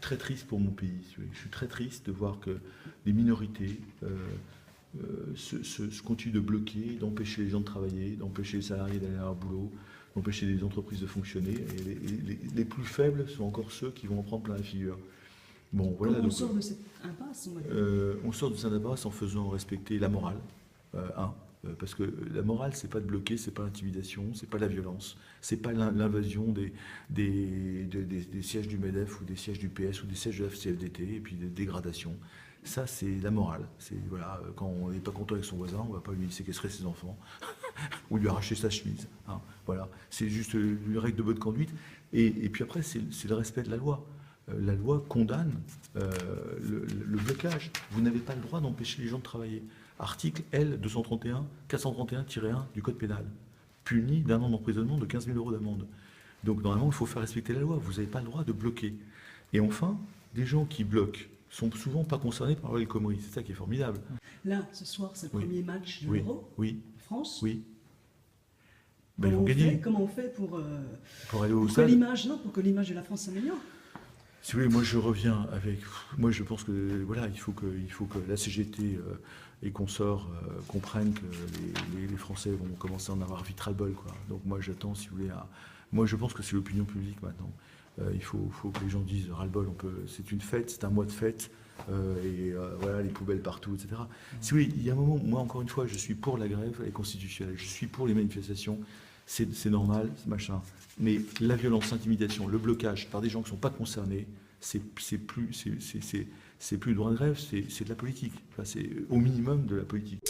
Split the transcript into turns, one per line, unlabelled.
très triste pour mon pays. Je suis très triste de voir que les minorités se continuent de bloquer, d'empêcher les gens de travailler, d'empêcher les salariés d'aller à leur boulot, d'empêcher les entreprises de fonctionner. Et les plus faibles sont encore ceux qui vont en prendre plein la figure. Bon, voilà,
Comment on
donc,
sort de cette impasse, on va dire
on sort de cette impasse en faisant respecter la morale. Parce que la morale, c'est pas de bloquer, c'est pas l'intimidation, c'est pas la violence, c'est pas l'invasion des sièges du MEDEF ou des sièges du PS ou des sièges de la CFDT et puis des dégradations. Ça, c'est la morale. C'est voilà, quand on n'est pas content avec son voisin, on va pas lui séquestrer ses enfants ou lui arracher sa chemise. Hein. Voilà, c'est juste une règle de bonne conduite. Et puis après, c'est le respect de la loi. La loi condamne le blocage. Vous n'avez pas le droit d'empêcher les gens de travailler. Article L 431-1 du Code pénal, puni d'1 an d'emprisonnement, de 15 000 € d'amende. Donc normalement, il faut faire respecter la loi. Vous n'avez pas le droit de bloquer. Et enfin, des gens qui bloquent sont souvent pas concernés par le Khomri. C'est ça qui est formidable.
Là, ce soir, c'est le premier match de l'Euro.
Oui.
France.
Oui. Ben, ils vont gagner.
Comment on fait pour
aller au
pour
stade.
Pour que l'image de la France s'améliore.
Si vous voulez, moi je reviens avec. Moi je pense que voilà, il faut que la CGT et consorts comprennent que les Français vont commencer à en avoir vite ras-le-bol, quoi. Donc moi j'attends, si vous voulez, moi je pense que c'est l'opinion publique maintenant. Il faut que les gens disent ras-le-bol. C'est une fête, c'est un mois de fête. Voilà, les poubelles partout, etc. Si vous voulez, il y a un moment, moi encore une fois, je suis pour la grève, elle est constitutionnelle, je suis pour les manifestations, c'est normal, c'est machin. Mais la violence, l'intimidation, le blocage par des gens qui ne sont pas concernés, c'est plus le droit de grève, c'est de la politique. Enfin, c'est au minimum de la politique.